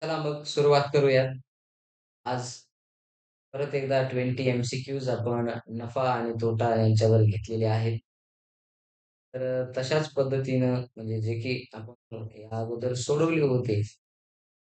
चला मग सुरुवात करूयात. आज परत एकदा 20 एम-सी-क्यूज आपण नफा आणि तोटा यांच्यावर घेतलेले आहेत. तर तशाच पद्धतीनं म्हणजे जे की आपण या अगोदर सोडवले होते.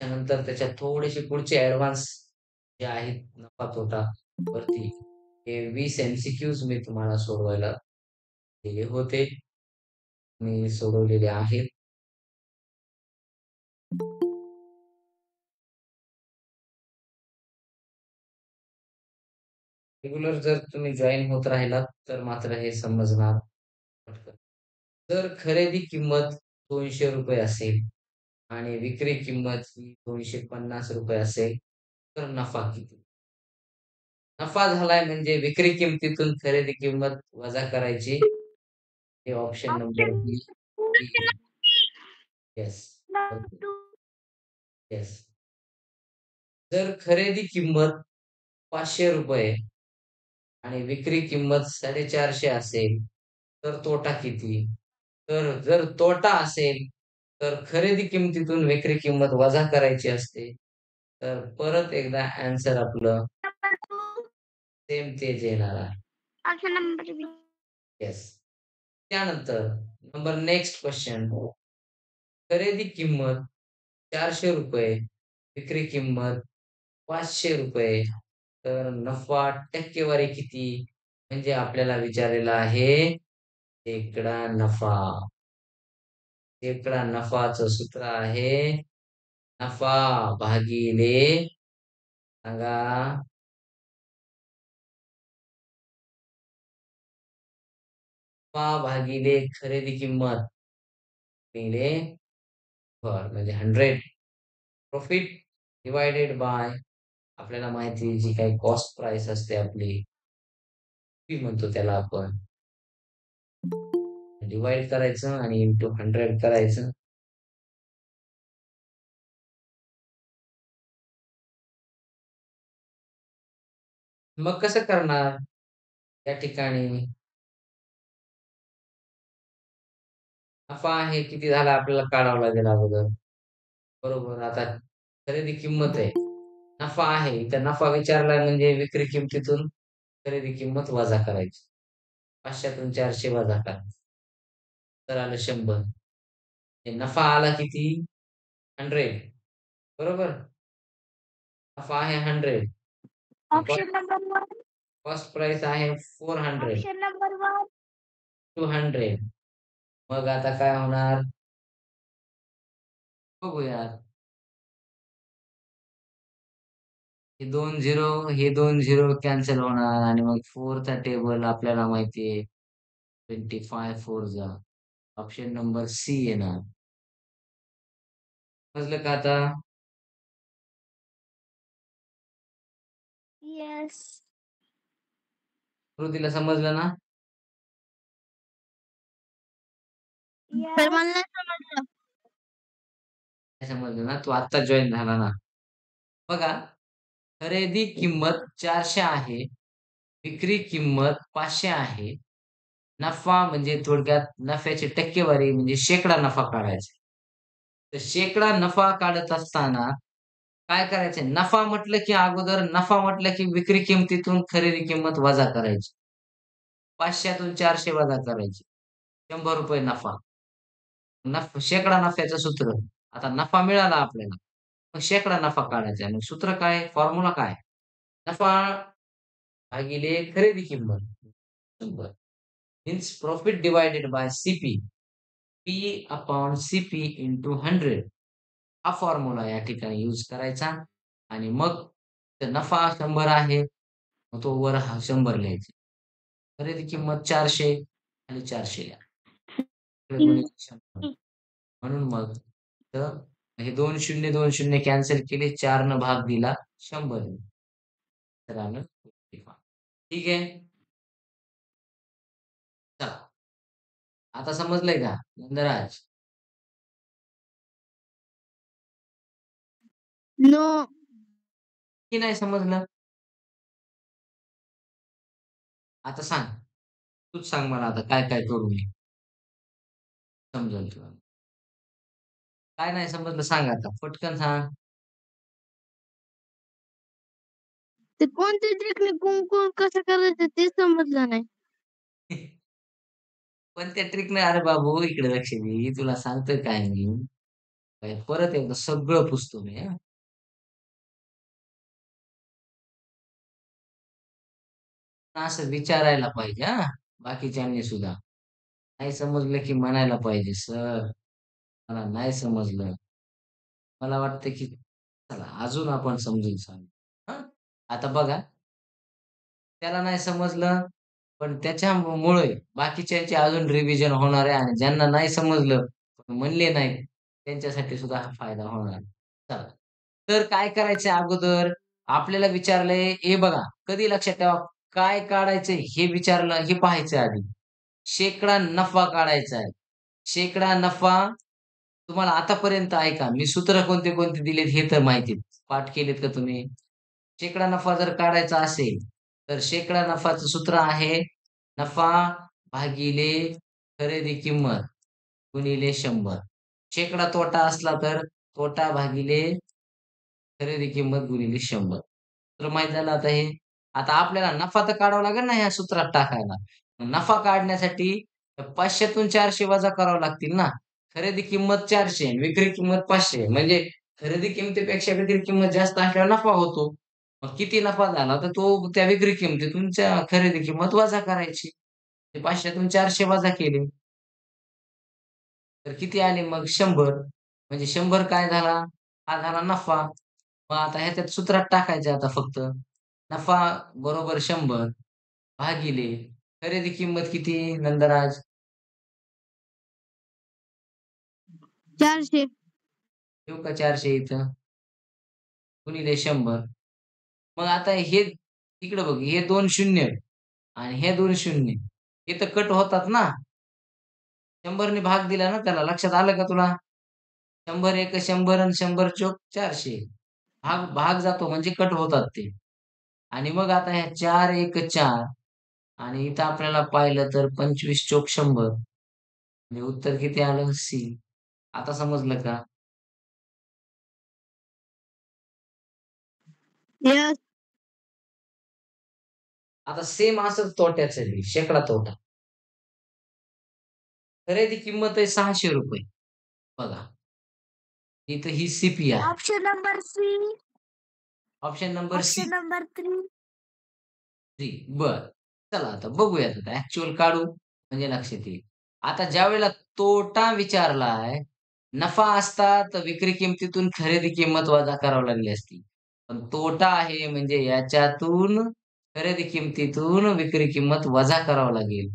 त्यानंतर त्याच्यात थोडेसे पुढचे ॲडव्हान्स जे आहेत नफा तोटा वरती हे 20 एम-सी-क्यूज मी तुम्हाला सोडवायला दिले होते. मी सोडवलेले आहेत. रेग्युलर जर तुम्ही जॉइन होत राहिलात तर मात्र हे समजणार पटकन. जर खरेदी किंमत ₹200 असेल आणि विक्री किंमत ही ₹250 असेल, तर नफा किती? नफा झालाय म्हणजे विक्री किमतीतून खरेदी किंमत वजा करायची. हे ऑप्शन नंबर ऑप्शन बी. येस. बरोबर. येस. जर खरेदी किंमत ₹500 आणि विक्री किंमत 450 असेल, तर तोटा किती? तर जर तोटा असेल, तर खरेदी किमतीतून विक्री किंमत वजा करायची असते. तर परत एकदा ॲन्सर आपलं नंबर 2 सेम तेच येणार आहे. ऑप्शन नंबर बी. येस. त्यानंतर नेक्स्ट क्वेशन. खरेदी किंमत ₹400, विक्री किंमत ₹500, तर नफा टक्केवारी किती? म्हणजे आपल्याला विचारलेलं आहे शेकडा नफा. शेकडा नफाचं सूत्र आहे नफा भागिले सांगा नफा भागिले खरेदी किंमत गुणिले म्हणजे 100 प्रॉफिट डिव्हायडेड बाय आपल्याला माहिती आहे जी काही कॉस्ट प्राइस असते आपली ती म्हणतो त्याला आपण डिव्हाइड करायचं आणि इंटू 100 करायचं. मग कसं करणार या ठिकाणी नफा आहे किती झाला आपल्याला काढावं लागेल अगोदर. बरोबर. आता खरेदी किंमत आहे. नफा आहे. इथं नफा विचारलाय म्हणजे विक्री किमतीतून खरेदी किंमत वजा करायची. 500तून 400 वजा करायचं. तर आलं 100. हे नफा आला किती? 100 बरोबर? नफा आहे 100. ऑप्शन नंबर 1 कॉस्ट प्राइस आहे 400, ऑप्शन नंबर 1 200. मग आता काय होणार? बघूयात. हे 2 झिरो कॅन्सल होणार आणि मग 4 चा टेबल आपल्याला माहिती आहे 25 4 जा. ऑप्शन नंबर सी येणार. समजलं का आता? येस कृतीला समजलं ना? तर मला नाही समजलं. नाही समजलं ना? तू आत्ताच जॉइन झाला ना? बघा, खरेदी किंमत 400 आहे, विक्री किंमत 500 आहे. नफा म्हणजे थोडक्यात नफ्याची टक्केवारी म्हणजे शेकडा नफा काढायचा. तर शेकडा नफा काढत असताना काय करायचंय? नफा म्हटलं की अगोदर नफा म्हटलं की विक्री किमतीतून खरेदी किंमत वजा करायची. 500तून 400 वजा करायची. ₹100 नफा. शेकडा नफ्याचं सूत्र. आता नफा मिळाला आपल्याला. मग शेकडा नफा काढायचा आहे. मग सूत्र काय? फॉर्म्युला काय? नफा भागिले खरेदी किंमत 100 means profit divided by CP. P upon CP into 100 हा फॉर्म्युला या ठिकाणी यूज करायचा आणि मग नफा 100 आहे. मग तो वर हा 100 लिहायचा. खरेदी किंमत 400 आणि 400 लिहा. गुणिले 100 म्हणून मग इथं हे 2 शून्य 2 शून्य कॅन्सल केले. 4 न भाग दिला 100 ने. तर आलं 55. ठीक आहे. चला. आता समजलंय का? नंदराज, नो की नाही समजलं? आता सांग. तूच सांग मला आता काय करू मी? समजेल तुला. काय नाही समजलं सांग आता. पटकन सांग. ते कोणत्या ट्रिकने कुंकू कसं करायचं ते समजलं नाही. पण त्या ट्रिकने अरे बाबू इकडे लक्ष दे. तुला सांगतोय काय मी. परत एकदा सगळं पुसतो मी हां. असं विचारायला पाहिजे हां, बाकीच्यांनी सुद्धा. नाही समजलं की म्हणायला पाहिजे, "सर मला नाही समजलं." मला वाटतं की चला अजून आपण समजून सांगू. हां. आता बघा, त्याला नाही समजलं, पण त्याच्यामुळे बाकीच्यांची अजून रिव्हिजन होणार आहे आणि ज्यांना नाही समजलं, पण म्हणले नाहीत, त्यांच्यासाठी सुद्धा हा फायदा होणार आहे. चला. तर काय करायचंय अगोदर आपल्याला विचारलंय, हे बघा, कधी लक्षात ठेवा, काय काढायचंय हे विचारलं, हे पाहायचं आधी. शेकडा नफा काढायचा आहे. शेकडा नफा तुम्हाला आतापर्यंत ऐका, मी सूत्र कोणते-कोणते दिलेत हे तर माहिती पाठ केलेत का तुम्ही? शेकडा नफा जर काढायचा असेल, तर शेकडा नफाचं सूत्र आहे नफा भागिले खरेदी किंमत गुणिले 100. शेकडा तोटा असला तर तोटा भागिले खरेदी किंमत गुणिले 100. तर माहीत झालं आता हे. आता आपल्याला नफा तर काढावा लागेल ना ह्या सूत्रात टाकायला. नफा काढण्यासाठी 500तून 400 वजा करावे लागतील ना. खरेदी किंमत 400 आणि विक्री किंमत 500 म्हणजे खरेदी किमतीपेक्षा विक्री किंमत जास्त असल्यावर नफा होतो. मग किती नफा झाला तर तो त्या विक्री किमतीतून खरेदी किंमत वजा करायची. ते 500तून 400 वजा केले. तर किती आले मग 100. म्हणजे 100 काय झाला? हा झाला नफा. मग आता ह्याच्यात सूत्रात टाकायचं आता फक्त. नफा बरोबर 100 भागिले खरेदी किंमत किती नंदराज? 400. ठेवू का 400 इथं? गुणिले 100. मग आता हे इकडं बघ, हे 2 शून्य आणि हे 2 शून्य. हे तर कट होतात ना. 100 ने भाग दिला ना त्याला. लक्षात आलं का तुला? 100 एक 100 आणि 100 चोक 400. भाग भाग जातो म्हणजे कट होतात ते. आणि मग आता ह्या 4 एक 4 आणि इथं आपल्याला पाहिलं तर 25 चोक 100 म्हणजे उत्तर किती आलं? सी. आता समजलं का? यस. आता सेम असंच तोट्याचं बी, शेकडा तोटा. खरेदी किंमत आहे ₹600 बघा. इथं ही सी आहे. Option number C. Option number C. Option number 3. 3 बरं. चला आता बघूयात आता ॲक्चुअल काढू म्हणजे लक्षात येईल. आता ज्यावेळेला तोटा विचारलाय, नफा असता तर विक्री किमतीतून खरेदी किंमत वजा करावी लागली असती. पण तोटा आहे म्हणजे याच्यातून खरेदी किमतीतून विक्री किंमत वजा करावं लागेल.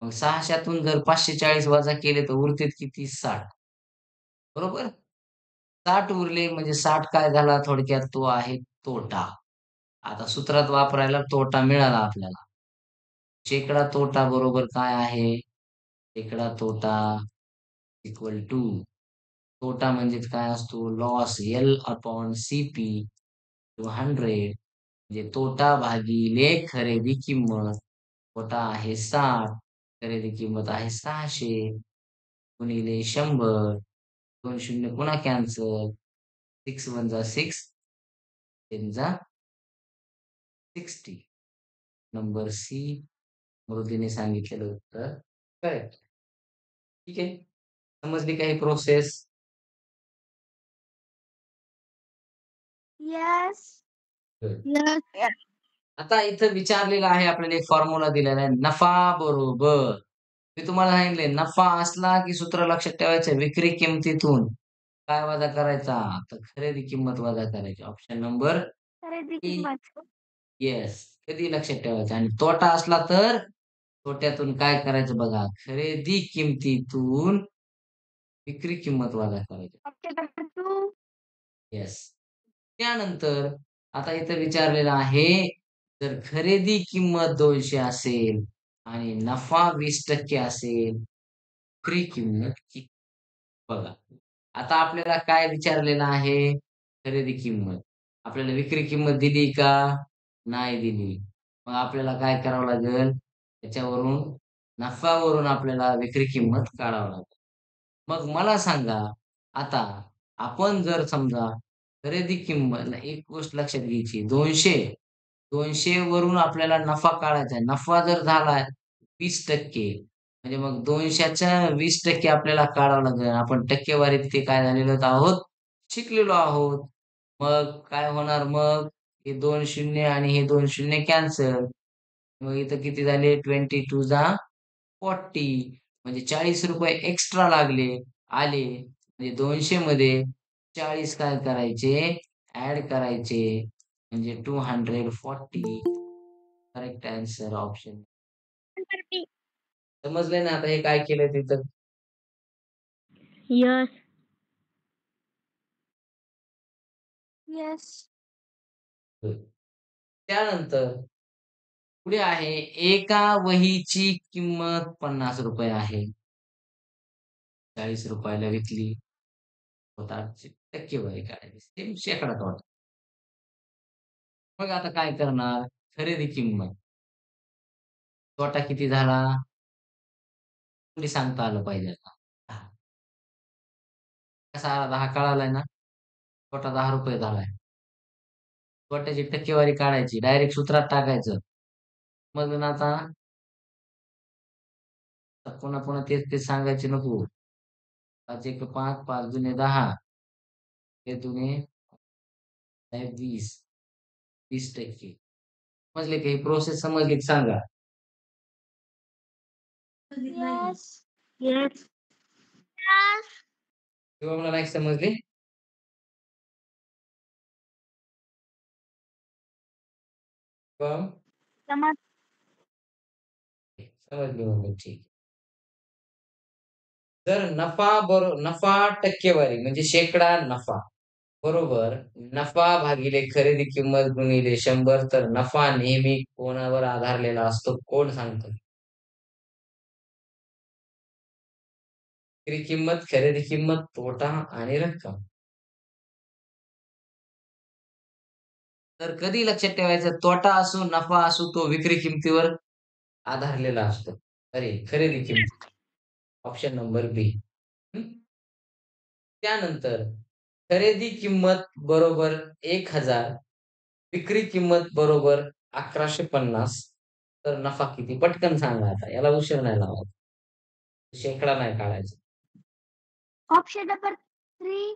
मग 600तून जर 540 वजा केले तर उरतेत किती? 60 बरोबर? 60 उरले म्हणजे 60 काय झाला थोडक्यात तो आहे तोटा. आता सूत्रात वापरायला तोटा मिळाला आपल्याला. शेकडा तोटा बरोबर काय आहे? शेकडा तोटा इक्वल टू तोटा म्हणजेच काय असतो? लॉस L/CP टू 100 म्हणजे तोटा भागिले खरेदी किंमत. तोटा आहे 60, खरेदी किंमत आहे 600 गुणिले 100. 2 शून्य पुन्हा कॅन्सल. 6 वन जा 6, 10 जा 60. नंबर सी मृदूने सांगितलेलं उत्तर करेक्ट. ठीक आहे. समजली का ही प्रोसेस? यस. गुड. यस. आता इथं विचारलेलं आहे आपल्याला एक फॉर्म्युला दिलेला आहे. नफा बरोबर मी तुम्हाला सांगितले नफा असला की सूत्र लक्षात ठेवायचं विक्री किमतीतून काय वजा करायचा? तर खरेदी किंमत वजा करायची. ऑप्शन नंबर खरेदी ए किंमत. येस. कधी लक्षात ठेवायचं आणि तोटा असला तर तोट्यातून काय करायचं बघा, खरेदी किमतीतून विक्री किंमत वजा करायची. Option number 2. येस. त्यानंतर आता इथं विचारलेलं आहे, जर खरेदी किंमत 200 असेल आणि नफा 20% असेल, विक्री किंमत किती? बघा. आता आपल्याला काय विचारलेलं आहे? खरेदी किंमत. आपल्याला विक्री किंमत दिली का? नाही दिली. मग आपल्याला काय करावं लागेल? त्याच्यावरून नफ्यावरून आपल्याला विक्री किंमत काढावं लागेल. मग मला सांगा, आता आपण जर समजा खरेदी किंमत एक गोष्ट लक्षात घ्यायची 200 200 वरून आपल्याला नफा काढायचा आहे. नफा जर झाला 20% म्हणजे मग 200च्या 20% आपल्याला काढावं लागेल. आपण टक्केवारीत ते काय झालेलो आहोत, शिकलेलो आहोत. मग काय होणार मग? हे 2 शून्य आणि हे 2 शून्य कॅन्सल. मग इथं किती झाले? 22 जा 40 म्हणजे ₹40 एक्स्ट्रा आले. म्हणजे 200 मध्ये 40 काय करायचे? ॲड करायचे. म्हणजे 240 करेक्ट आन्सर ऑप्शन. समजलंय ना आता हे काय केलंय तिथं? यस. येस. त्यानंतर पुढे आहे एका वहीची किंमत ₹50 आहे. ₹40 ला विकली. स्वतःची टक्केवारी काढायची. सेम शेकडा तोडा. मग आता काय करणार? खरेदी किंमत. तोटा किती झाला? कोणी सांगता आलं पाहिजे आता. 10. कसा आला 10 कळालाय ना? तोटा ₹10 झालाय. तोट्याची टक्केवारी काढायची. डायरेक्ट सूत्रात टाकायचं. मग ना आता पुन्हा-पुन्हा तेच-तेच सांगायचे नको. 5 एक 5, 5 दुने 10. हे दुने 20. 20% समजले का? ही प्रोसेस समजली की सांगा. येस. येस. येस. किंवा मला नाही समजली? किंवा समज. समजली म्हणजे ठीक. जर नफा टक्केवारी म्हणजे शेकडा नफा बरोबर नफा भागिले खरेदी किंमत गुणिले 100 तर नफा नेहमी कोणावर आधारलेला असतो? कोण सांगतं? विक्री किंमत, खरेदी किंमत, तोटा आणि रक्कम. तर कधी लक्षात ठेवायचं तोटा असो, नफा असो तो विक्री किमतीवर आधारलेला असतो. अरे, खरेदी किंमत. ऑप्शन नंबर बी. त्यानंतर खरेदी किंमत बरोबर 1000, विक्री किंमत बरोबर 1150 तर नफा किती? पटकन सांगा आता. याला उशीर नाही लावायचा. शेकडा नाही काढायचा. Option number 3.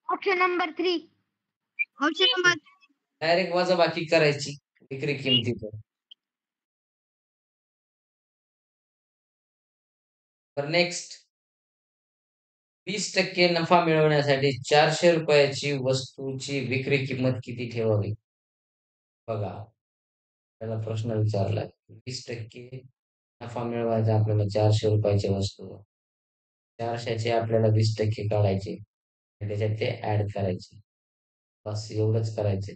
Option number 3. Option number direct वजाबाकी करायची विक्री किमतीतून. तर नेक्स्ट 20% नफा मिळवण्यासाठी ₹400 वस्तूची विक्री किंमत किती ठेवावी? बघा, त्याला प्रश्न विचारलाय. 20% नफा मिळवायचा आपल्याला ₹400 ची वस्तू. 400चे आपल्याला 20% काढायचे आणि त्याच्यात ते ॲड करायचे. बस एवढंच करायचंय.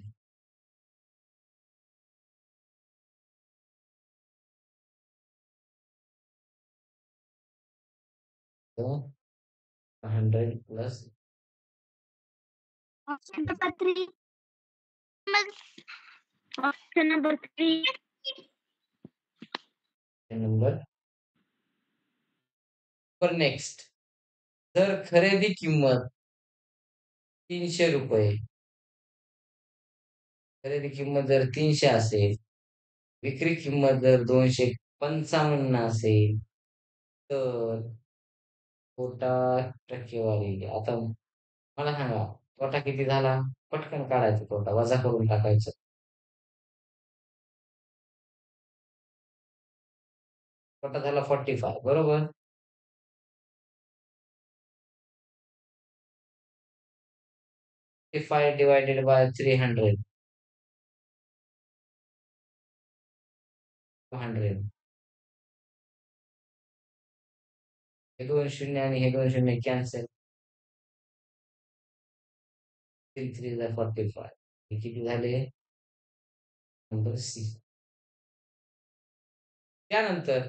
तर 100 plus option number 3. Option number 3. Number पर नेक्स्ट जर खरेदी किंमत ₹300 खरेदी किंमत जर 300 असेल, विक्री किंमत जर 255 असेल, तर तोटा टक्केवारी. आता मला सांगा, तोटा किती झाला? पटकन काढायचा तोटा, वजा करून टाकायचं. तोटा झाला 45 बरोबर? 45 डिव्हायडेड बाय 300, 200. हे 2 शून्य आणि हे 2 शून्य कॅन्सल. 3 3 जा 45. हे किती झाले? Number C. त्यानंतर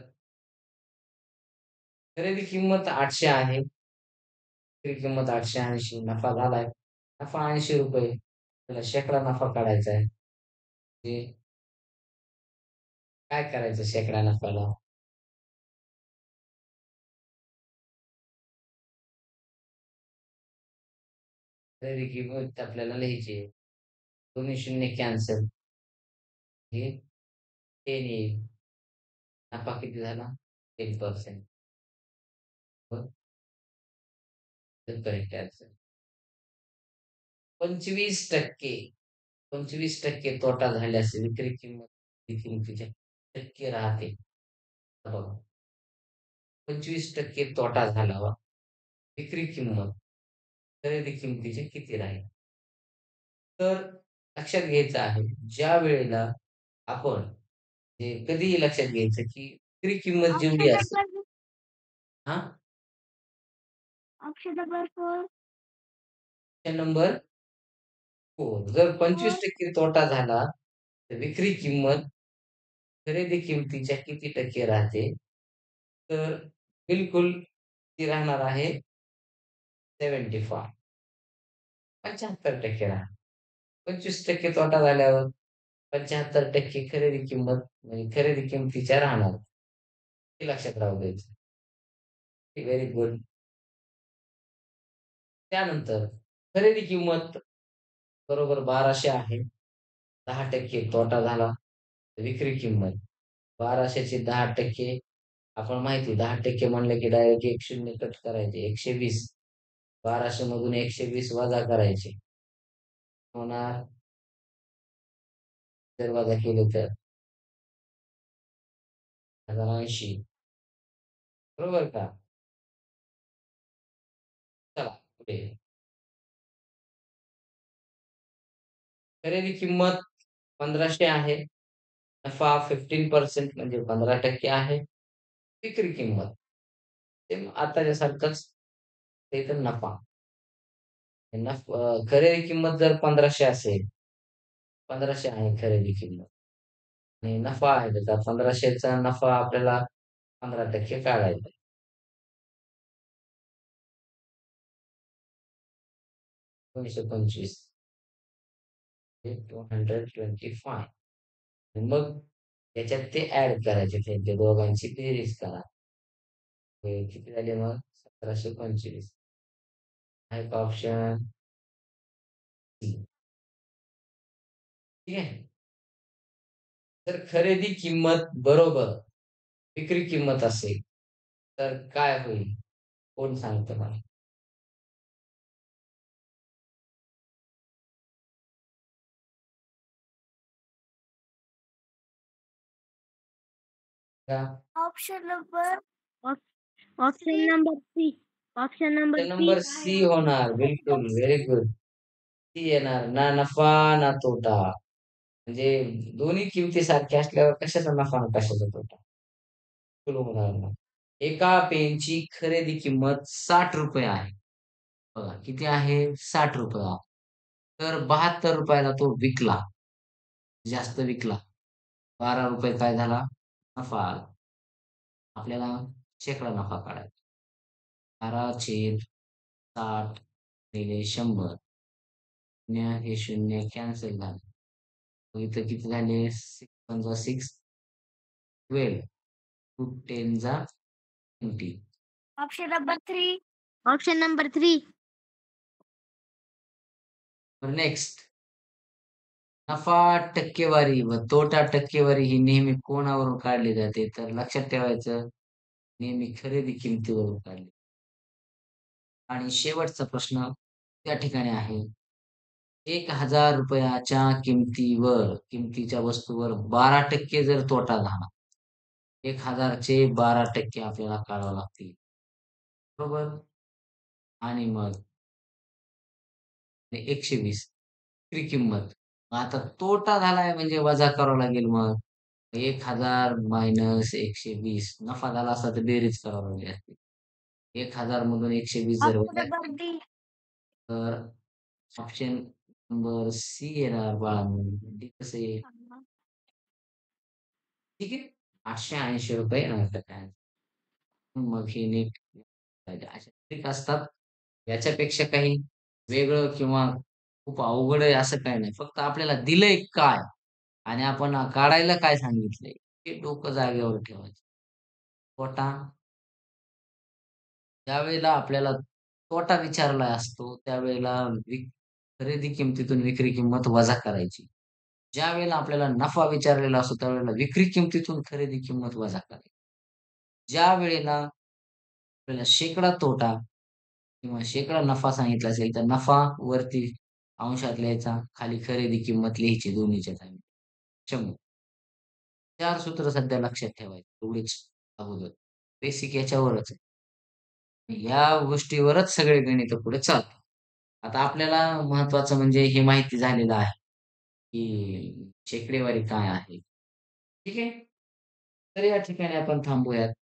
खरेदी किंमत 800 आहे. विक्री किंमत 880 नफा झालाय. नफा ₹80. त्याला शेकडा नफा काढायचा आहे. ते काय करायचं शेकडा नफ्याला? खरेदी किंमत आपल्याला लिहायची आहे. दोन्ही शून्य कॅन्सल. हे 10 येईल. नफा किती झाला? 10%. बरं, तर करेक्ट आन्सर. 25% 25% तोटा झाल्यास विक्री किंमत विक्री किमतीच्या टक्के राहते. बघा, 25% तोटा झाला विक्री किंमत खरेदी किमतीची किती राहील? तर लक्षात घ्यायचं आहे, ज्या वेळेला आपण हे कधीही लक्षात घ्यायचं, की विक्री किंमत जेवढी ऑप्शन असेल नंबर हां, ऑप्शन नंबर 4 नंबर 4 जर 4 25% तोटा झाला, तर विक्री किंमत खरेदी किमतीच्या किती टक्के राहते? तर बिलकुल ती राहणार आहे 75 75% राहणार. 25% तोटा झाल्यावर 75% खरेदी किंमत म्हणजे खरेदी किमतीच्या राहणार. हे लक्षात राहू द्यायचं. Very good. त्यानंतर खरेदी किंमत बरोबर 1200 आहे. 10% तोटा झाला. विक्री किंमत 1200 चे 10% आपण माहिती 10% म्हणलं की डायरेक्ट एक शून्य कट करायचे. 120 1200 मधून 120 वजा करायचे. होणार जर वजा केले तर 1080 बरोबर का? चला पुढे. खरेदी किंमत 1500 आहे. नफा 15% म्हणजे 15% आहे. विक्री किंमत सेम आताच्यासारखंच ते तर नफा. खरेदी किंमत जर 1500 असेल, 1500 आहे खरेदी किंमत आणि नफा आहे त्याचा 1500चा नफा आपल्याला 15% काढायचा आहे. 225 हे 225 आणि मग त्याच्यात ते ॲड करायचे त्यांच्या दोघांची बेरीज करा. हे किती झाले मग 1725 आहे का ऑप्शन सी. ठीक आहे. तर खरेदी किंमत बरोबर विक्री किंमत असेल, तर काय होईल? कोण सांगतं मला? का? Option number option number C option number option C number C होणार. बिलकुल, व्हेरी गुड. सी येणार. ना नफा ना तोटा. म्हणजे दोन्ही किमती सारख्या असल्यावर कशाचा नफा आणि कशाचा तोटा? बिलकुल होणार नाही. एका पेनची खरेदी किंमत ₹60 आहे. बघा किती आहे? ₹60 आहे. तर ₹72 ला तो विकला. जास्त विकला. ₹12 काय झाला? नफा आला. आपल्याला शेकडा नफा काढायचा. 12/60 गुणिले 100 शून्य हे शून्य कॅन्सल झालं. मग इथं किती झाले? 6 पंजा 6 12 टू 10 जा 20. ऑप्शन नंबर 3 ऑप्शन नंबर 3 तर नेक्स्ट नफा टक्केवारी व तोटा टक्केवारी ही नेहमी कोणावरून काढली जाते? तर लक्षात ठेवायचं नेहमी खरेदी किमतीवरून काढली. आणि शेवटचा प्रश्न त्या ठिकाणी आहे. ₹1000 किमतीच्या वस्तूवर 12% जर तोटा झाला. 1000 चे 12% आपल्याला काढावे लागतील. बरोबर? आणि मग 120 विक्री किंमत. आता तोटा झालाय म्हणजे वजा करावं लागेल मग. 1000 मायनस 120 नफा झाला असता तर बेरीज करावी लागली असती. 1000 मधून 120 जर ऑप्शन वजा नंबर डी तर ऑप्शन नंबर सी येणार बाळांनो. डी कसं येईल? ठीक आहे. ₹880 येणार तर काय. मग हे नीट पाहिजे. अशा ट्रिक असतात. याच्यापेक्षा काही वेगळं किंवा खूप अवघड आहे असं काही नाही. फक्त आपल्याला दिलंय काय आणि आपण काढायला काय सांगितलंय, हे डोकं जागेवर ठेवायचं. तोटा ज्यावेळेला आपल्याला तोटा विचारला असतो, त्यावेळेला खरेदी किमतीतून विक्री किंमत वजा करायची. ज्यावेळेला आपल्याला नफा विचारलेला असतो, त्यावेळेला विक्री किमतीतून खरेदी किंमत वजा करायची. ज्यावेळेला आपल्याला शेकडा तोटा किंवा शेकडा नफा सांगितला असेल, तर नफा वरती अंशात लिहायचा, खाली खरेदी किंमत लिहायची दोन्हीच्या जागी. 100. 4 सूत्र सध्या लक्षात ठेवायची. एवढीच अगोदर. बेसिक याच्यावरच आहे. या गोष्टीवरच सगळे गणितं पुढे चालतात. आता आपल्याला महत्त्वाचं म्हणजे हे माहिती झालेलं आहे, की शेकडेवारी काय आहे? ठीक आहे. तर या ठिकाणी आपण थांबूयात.